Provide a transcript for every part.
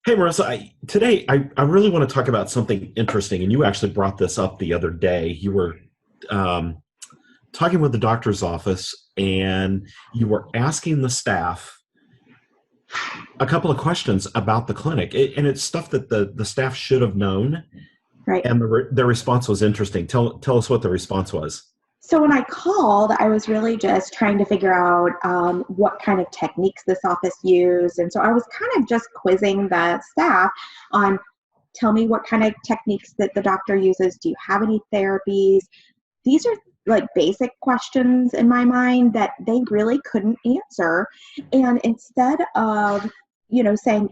Hey, Marissa, today I really want to talk about something interesting, and you actually brought this up the other day. You were um, talking with the doctor's office, and you were asking the staff a couple of questions about the clinic, and it's stuff that the staff should have known, Right. and their response was interesting. Tell us what the response was. So when I called, I was really just trying to figure out what kind of techniques this office used. And so I was kind of just quizzing the staff on tell me what kind of techniques that the doctor uses. Do you have any therapies? These are like basic questions in my mind that they really couldn't answer. And instead of, saying,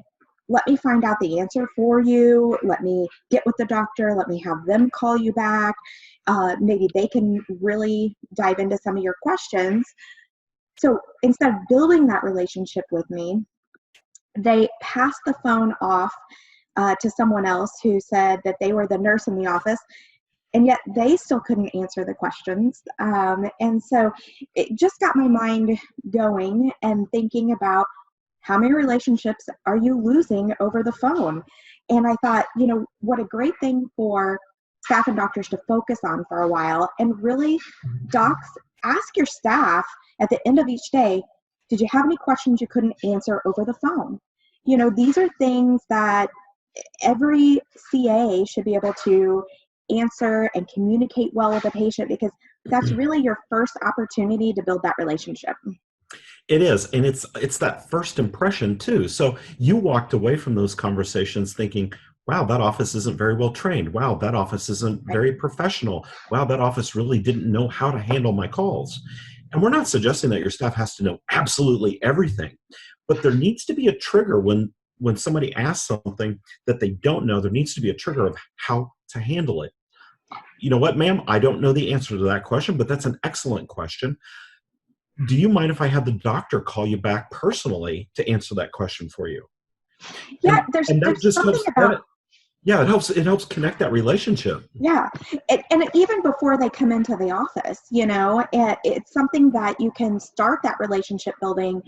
let me find out the answer for you, let me get with the doctor, let me have them call you back, maybe they can really dive into some of your questions. So instead of building that relationship with me, they passed the phone off to someone else who said that they were the nurse in the office, and yet they still couldn't answer the questions. And so it just got my mind going and thinking about how many relationships are you losing over the phone? And I thought, what a great thing for staff and doctors to focus on for a while. And really, docs, ask your staff at the end of each day, did you have any questions you couldn't answer over the phone? These are things that every CA should be able to answer and communicate well with a patient, because that's really your first opportunity to build that relationship. It is, and it's that first impression too. So you walked away from those conversations thinking, wow, that office isn't very well trained. Wow, that office isn't Right. very professional. Wow, that office really didn't know how to handle my calls. And we're not suggesting that your staff has to know absolutely everything, but there needs to be a trigger when somebody asks something that they don't know. There needs to be a trigger of how to handle it. You know what, ma'am? I don't know the answer to that question, but that's an excellent question. Do you mind if I have the doctor call you back personally to answer that question for you? Yeah, And there's and that there's just something helps about. yeah, it helps connect that relationship. Yeah. And even before they come into the office, it's something that you can start that relationship building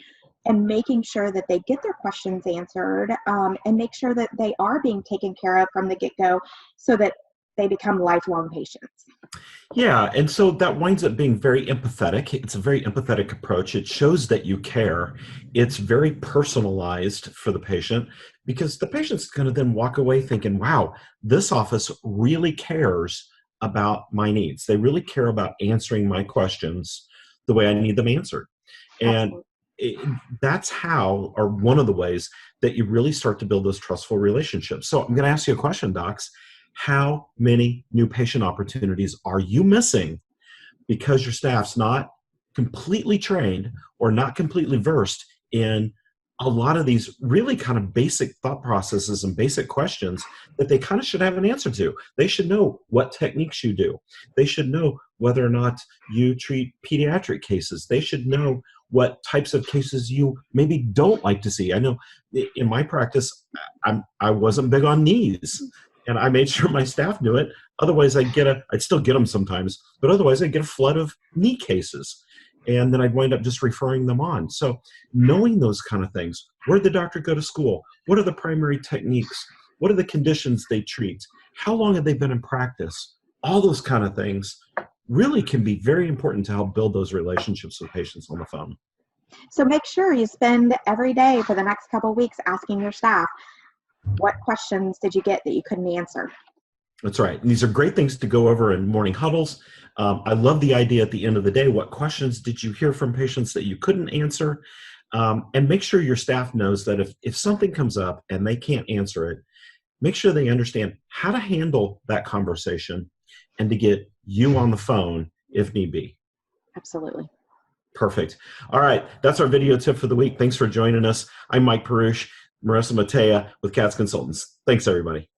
and making sure that they get their questions answered, and make sure that they are being taken care of from the get-go so that they become lifelong patients. Yeah, and so that winds up being very empathetic. It's a very empathetic approach. It shows that you care. It's very personalized for the patient because the patient's going to then walk away thinking, wow, this office really cares about my needs. They really care about answering my questions the way I need them answered. And Absolutely. it, that's how, or one of the ways that you really start to build those trustful relationships. So I'm going to ask you a question, docs. How many new patient opportunities are you missing because your staff's not completely trained or not completely versed in a lot of these really kind of basic thought processes and basic questions that they kind of should have an answer to? They should know what techniques you do. They should know whether or not you treat pediatric cases. They should know what types of cases you maybe don't like to see. I know in my practice, I wasn't big on knees, and I made sure my staff knew it. Otherwise, I'd still get them sometimes, but otherwise I'd get a flood of knee cases, and then I'd wind up just referring them on. So knowing those kind of things, where did the doctor go to school? What are the primary techniques? What are the conditions they treat? How long have they been in practice? All those kind of things really can be very important to help build those relationships with patients on the phone. So make sure you spend every day for the next couple of weeks asking your staff, what questions did you get that you couldn't answer? That's right. And these are great things to go over in morning huddles. I love the idea at the end of the day, what questions did you hear from patients that you couldn't answer? And make sure your staff knows that if something comes up and they can't answer it, make sure they understand how to handle that conversation and to get you on the phone if need be. Absolutely. Perfect. All right. That's our video tip for the week. Thanks for joining us. I'm Mike Perush, Marissa Matea with CATS Consultants. Thanks, everybody.